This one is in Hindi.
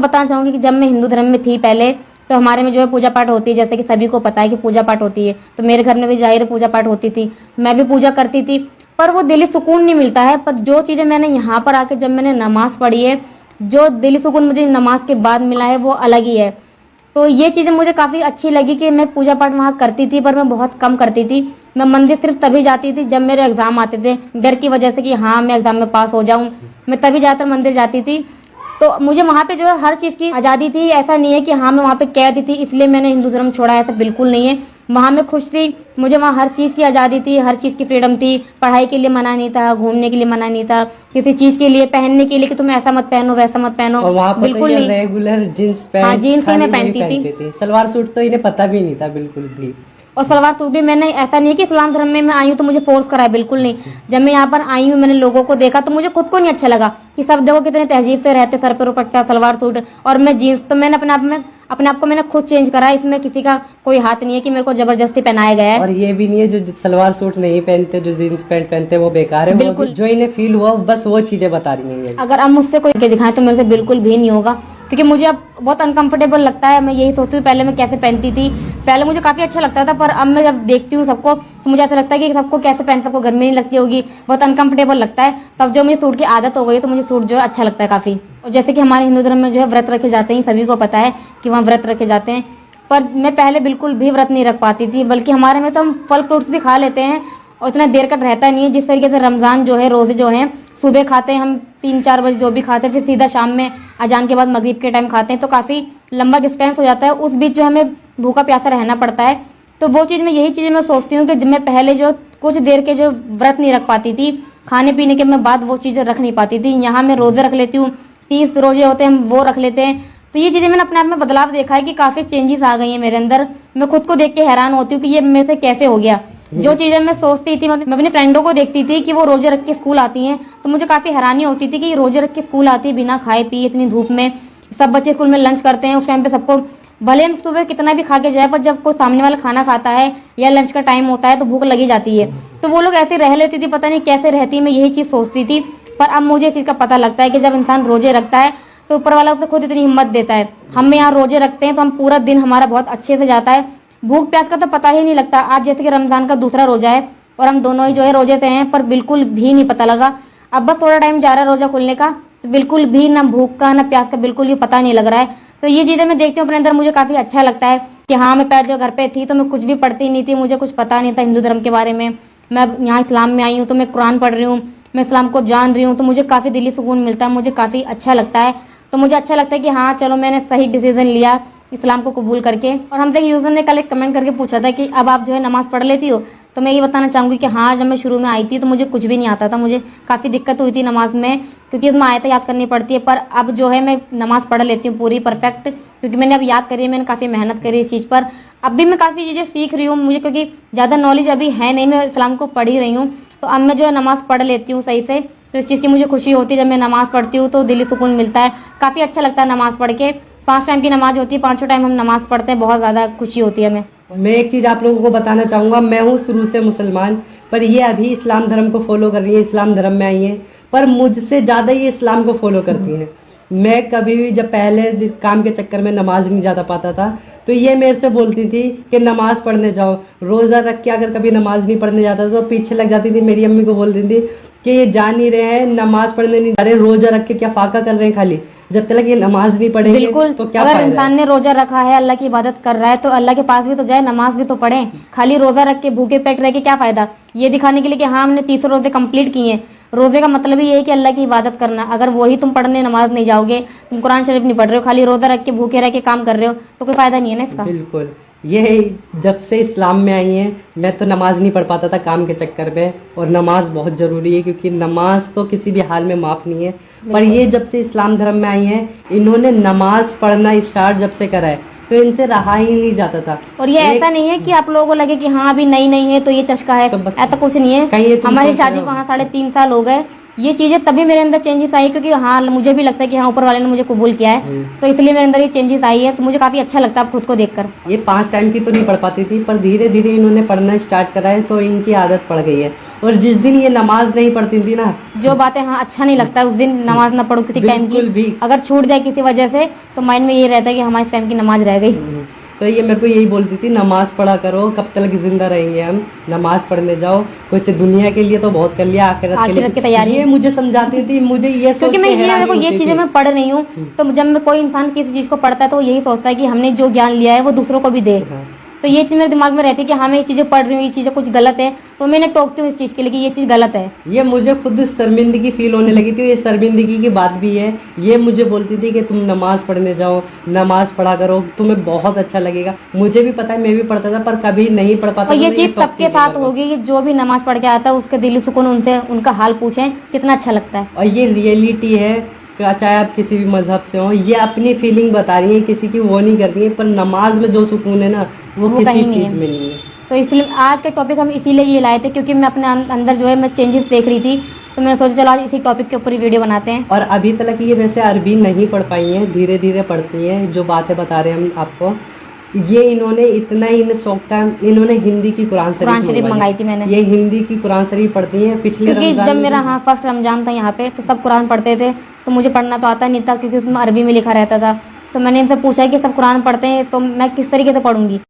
बताना चाहूंगी कि जब मैं हिंदू धर्म में थी पहले, तो हमारे में जो है पूजा पाठ होती है, जैसे कि सभी को पता है कि पूजा पाठ होती है, तो मेरे घर में भी जाहिर पूजा पाठ होती थी, मैं भी पूजा करती थी। पर वो दिली सुकून नहीं मिलता है। पर जो चीजें मैंने यहाँ पर आके जब मैंने नमाज पढ़ी है, जो दिली सुकून मुझे नमाज के बाद मिला है वो अलग ही है। तो ये चीजें मुझे काफी अच्छी लगी कि मैं पूजा पाठ वहाँ करती थी, पर मैं बहुत कम करती थी। मैं मंदिर सिर्फ तभी जाती थी जब मेरे एग्जाम आते थे, डर की वजह से कि हाँ मैं एग्जाम में पास हो जाऊं, मैं तभी जाकर मंदिर जाती थी। तो मुझे वहाँ पे जो है हर चीज़ की आज़ादी थी। ऐसा नहीं है कि हाँ मैं वहाँ पे कैद थी इसलिए मैंने हिंदू धर्म छोड़ा, ऐसा बिल्कुल नहीं है। वहाँ मैं खुश थी, मुझे वहाँ हर चीज़ की आज़ादी थी, हर चीज़ की फ्रीडम थी। पढ़ाई के लिए मना नहीं था, घूमने के लिए मना नहीं था, किसी चीज़ के लिए पहनने के लिए कि तुम ऐसा मत पहनो वैसा मत पहनो, और वहाँ पर बिल्कुल तो नहीं। रेगुलर जींस पैंट, हाँ, जीन्स ही मैं खाली पहनती वही थी। सलवार सूट तो इन्हें पता भी नहीं था बिल्कुल भी। और सलवार सूट भी मैंने, ऐसा नहीं है कि इस्लाम धर्म में मैं आई हूँ तो मुझे फोर्स करा है, बिल्कुल नहीं। जब मैं यहाँ पर आई हूँ मैंने लोगों को देखा तो मुझे खुद को नहीं अच्छा लगा कि सब देखो कितने तहजीब से रहते, सर पे दुपट्टा सलवार सूट और मैं जीन्स। तो मैंने अपने आप को मैंने खुद चेंज करा। इसमें किसी का कोई हाथ नहीं है कि मेरे को जबरदस्ती पहनाया गया है। और ये भी नहीं है जो सलवार सूट नहीं पहनते, जो जींस पैंट पहनते वो बेकार है। बिल्कुल। जो इन्हें फील हुआ बस वो चीजें बता रही हैं। अगर अब मुझसे कोई के दिखाए तो मेरे से बिल्कुल भी नहीं होगा, क्योंकि मुझे अब बहुत अनकंफर्टेबल लगता है। मैं यही सोचती हूँ पहले मैं कैसे पहनती थी, पहले मुझे काफी अच्छा लगता था, पर अब मैं जब देखती हूँ सबको तो मुझे ऐसा लगता है कि सबको कैसे पहन, सबको गर्मी नहीं लगती होगी, बहुत अनकंफर्टेबल लगता है। तब जो मुझे सूट की आदत हो गई तो मुझे सूट जो है अच्छा लगता है काफी। और जैसे कि हमारे हिंदू धर्म में जो है व्रत रखे जाते हैं, सभी को पता है कि वहाँ व्रत रखे जाते हैं, पर मैं पहले बिल्कुल भी व्रत नहीं रख पाती थी। बल्कि हमारे में तो हम फल फ्रूट्स भी खा लेते हैं और इतना देर का रहता नहीं है। जिस तरीके से रमजान जो है, रोजे जो हैं सुबह खाते हैं हम 3-4 बजे जो भी खाते हैं, फिर सीधा शाम में अजान के बाद मगरिब के टाइम खाते हैं, तो काफ़ी लंबा डिस्टेंस हो जाता है। उस बीच जो हमें भूखा प्यासा रहना पड़ता है। तो वो चीज़ में यही चीज़ें मैं सोचती हूँ कि जब मैं पहले जो कुछ देर के जो व्रत नहीं रख पाती थी, खाने पीने के मैं बाद वो चीज़ें रख नहीं पाती थी, यहाँ मैं रोज़े रख लेती हूँ, 30 रोजे होते हैं हम वो रख लेते हैं। तो ये चीज़ें मैंने अपने आप में बदलाव देखा है कि काफ़ी चेंजेस आ गई हैं मेरे अंदर। मैं खुद को देख के हैरान होती हूँ कि ये मेरे से कैसे हो गया। जो चीज़ें मैं सोचती थी, मैं अपनी फ्रेंडों को देखती थी कि वो रोजे रख के स्कूल आती हैं, तो मुझे काफ़ी हैरानी होती थी कि रोजे रख के स्कूल आती है बिना खाए पिए इतनी धूप में। सब बच्चे स्कूल में लंच करते हैं, उस टाइम पे सबको भले हम सुबह कितना भी खा के जाए, पर जब कोई सामने वाला खाना खाता है या लंच का टाइम होता है तो भूख लगी जाती है। तो वो लोग ऐसे रह लेती थी, पता नहीं कैसे रहती, मैं यही चीज़ सोचती थी। पर अब मुझे इस चीज़ का पता लगता है कि जब इंसान रोजे रखता है तो ऊपर वाला उसे खुद इतनी हिम्मत देता है। हम यहाँ रोजे रखते हैं तो हम पूरा दिन हमारा बहुत अच्छे से जाता है, भूख प्यास का तो पता ही नहीं लगता। आज जैसे कि रमजान का दूसरा रोजा है और हम दोनों ही जो है रोजे से हैं, पर बिल्कुल भी नहीं पता लगा। अब बस थोड़ा टाइम जा रहा है रोजा खुलने का, तो बिल्कुल भी ना भूख का ना प्यास का बिल्कुल ही पता नहीं लग रहा है। तो ये चीज़ें मैं देखती हूँ अपने अंदर, मुझे काफ़ी अच्छा लगता है कि हाँ मैं पहले जब घर पे थी तो मैं कुछ भी पढ़ती नहीं थी, मुझे कुछ पता नहीं था हिंदू धर्म के बारे में। मैं यहाँ इस्लाम में आई हूँ तो मैं कुरान पढ़ रही हूँ, मैं इस्लाम को जान रही हूँ, तो मुझे काफ़ी दिली सुकून मिलता है, मुझे काफ़ी अच्छा लगता है। तो मुझे अच्छा लगता है कि हाँ चलो मैंने सही डिसीजन लिया इस्लाम को कबूल करके। और हमसे यूज़र ने कल एक कमेंट करके पूछा था कि अब आप जो है नमाज़ पढ़ लेती हो, तो मैं ये बताना चाहूँगी कि हाँ जब मैं शुरू में आई थी तो मुझे कुछ भी नहीं आता था, मुझे काफ़ी दिक्कत हुई थी नमाज में, क्योंकि उसमें आयतें याद करनी पड़ती है। पर अब जो है मैं नमाज़ पढ़ लेती हूँ पूरी परफेक्ट, क्योंकि मैंने अब याद करी है, मैंने काफ़ी मेहनत करी इस चीज़ पर। अब भी मैं काफ़ी चीज़ें सीख रही हूँ, मुझे क्योंकि ज़्यादा नॉलेज अभी है नहीं, मैं इस्लाम को पढ़ ही रही हूँ, तो अब मैं जो है नमाज़ पढ़ लेती हूँ सही से। तो इस चीज़ की मुझे खुशी होती है, जब मैं नमाज़ पढ़ती हूँ तो दिली सुकून मिलता है, काफ़ी अच्छा लगता है नमाज़ पढ़ के। 5 टाइम की नमाज होती है, 5 टाइम हम नमाज़ पढ़ते हैं, बहुत ज़्यादा खुशी होती है हमें। मैं एक चीज़ आप लोगों को बताना चाहूँगा, मैं हूँ शुरू से मुसलमान, पर ये अभी इस्लाम धर्म को फॉलो कर रही है, इस्लाम धर्म में आई हैं, पर मुझसे ज़्यादा ये इस्लाम को फॉलो करती हैं। मैं कभी भी जब पहले काम के चक्कर में नमाज नहीं जाता पाता था, तो ये मेरे से बोलती थी कि नमाज पढ़ने जाओ। रोज़ा रख के अगर कभी नमाज नहीं पढ़ने जाता तो पीछे लग जाती थी, मेरी अम्मी को बोलती थी कि ये जा नहीं रहे हैं, नमाज पढ़ने नहीं जा रहे, रोज़ा रख के क्या फाका कर रहे हैं खाली, जब तक ये नमाज नहीं पढ़ेंगे बिल्कुल। तो क्या अगर इंसान ने रोजा रखा है, अल्लाह की इबादत कर रहा है, तो अल्लाह के पास भी तो जाए, नमाज भी तो पढ़े। खाली रोजा रख के भूखे पेट रह के क्या फायदा, ये दिखाने के लिए कि हाँ हमने 30 रोजे कंप्लीट किए हैं। रोजे का मतलब ही ये है कि अल्लाह की इबादत करना। अगर वही तुम पढ़ने नमाज नहीं जाओगे, तुम कुरान शरीफ नहीं पढ़ रहे हो, खाली रोजा रख के भूखे रह के काम कर रहे हो, तो कोई फायदा नहीं है ना इसका। बिल्कुल। ये जब से इस्लाम में आई हैं, मैं तो नमाज नहीं पढ़ पाता था काम के चक्कर में, और नमाज बहुत ज़रूरी है क्योंकि नमाज तो किसी भी हाल में माफ़ नहीं है। पर ये जब से इस्लाम धर्म में आई हैं, इन्होंने नमाज पढ़ना स्टार्ट जब से करा है तो इनसे रहा ही नहीं जाता था। और ये ऐसा नहीं है कि आप लोगों को लगे कि हाँ अभी नई नई है तो ये चस्का है, तो ऐसा कुछ नहीं है। हमारी शादी को हाँ 3.5 साल हो गए। ये चीजें तभी मेरे अंदर चेंजेस आई, क्योंकि हाँ मुझे भी लगता है कि हाँ ऊपर वाले ने मुझे कबूल किया है, तो इसलिए मेरे अंदर ये चेंजेस आई है। तो मुझे काफी अच्छा लगता है खुद को देखकर। ये 5 टाइम की तो नहीं पढ़ पाती थी, पर धीरे धीरे इन्होंने पढ़ना स्टार्ट करा है तो इनकी आदत पड़ गई है। और जिस दिन ये नमाज नहीं पढ़ती थी ना, जो बातें हाँ अच्छा नहीं लगता है उस दिन नमाज ना पढ़ो किसी टाइम बिल्कुल भी। की, अगर छूट जाए किसी वजह से तो माइंड में ये रहता है कि हमारे टाइम की नमाज रह गई। तो ये मेरे को यही बोलती थी, नमाज पढ़ा करो, कब तक जिंदा रहेंगे हम, नमाज पढ़ने जाओ, कुछ दुनिया के लिए तो बहुत कर लिया, आखिरत आखिरत की तैयारी। ये मुझे समझाती थी, मुझे ये सोच क्योंकि के मैं ये हैरानी देखो ये होती चीजें थी। मैं पढ़ रही हूँ, तो जब मैं कोई इंसान किसी चीज को पढ़ता है तो वो यही सोचता है कि हमने जो ज्ञान लिया है वो दूसरों को भी दे। हाँ। तो ये चीज मेरे दिमाग में रहती है कि हाँ मैं ये चीजें पढ़ रही हूँ, ये चीजें कुछ गलत है, तो मैं इन्हें टोकती हूँ इस चीज के लिए कि ये चीज गलत है। ये मुझे खुद शर्मिंदगी फील होने लगी थी, ये शर्मिंदगी की बात भी है। ये मुझे बोलती थी कि तुम नमाज पढ़ने जाओ, नमाज पढ़ा करो, तुम्हें बहुत अच्छा लगेगा। मुझे भी पता है, मैं भी पढ़ता था, पर कभी नहीं पढ़ पाता और था, ये तो चीज टोकती सबके थी साथ मेरे को। होगी कि जो भी नमाज पढ़ के आता है उसके दिली सुकून उनसे उनका हाल पूछें कितना अच्छा लगता है। और ये रियलिटी है, चाहे आप किसी भी मजहब से हो, ये अपनी फीलिंग बता रही है, किसी की वो नहीं कर रही है। पर नमाज में जो सुकून है ना, वो किसी कहीं नहीं चीज है। में नहीं है। तो इसलिए आज का टॉपिक हम इसीलिए ये लाए थे क्योंकि मैं अपने अंदर जो है मैं चेंजेस देख रही थी, तो मैंने सोचा चलो आज इसी टॉपिक के ऊपर ही वीडियो बनाते हैं। और अभी तक ये वैसे अरबी नहीं पढ़ पाई हैं, धीरे धीरे पढ़ती हैं। जो बातें बता रहे हैं हम आपको, ये इन्होंने इतना ही इन्हें शौक था, इन्होंने हिंदी की कुरान शरीफ मंगाई थी मैंने। ये हिंदी की कुरान शरीफ पढ़ती हैं। पिछले क्योंकि रमजान जब में मेरा भी- हाँ फर्स्ट रमजान था यहाँ पे तो सब कुरान पढ़ते थे, तो मुझे पढ़ना तो आता नहीं था क्योंकि उसमें अरबी में लिखा रहता था। तो मैंने इनसे पूछा कि सब कुरान पढ़ते हैं तो मैं किस तरीके से पढ़ूंगी।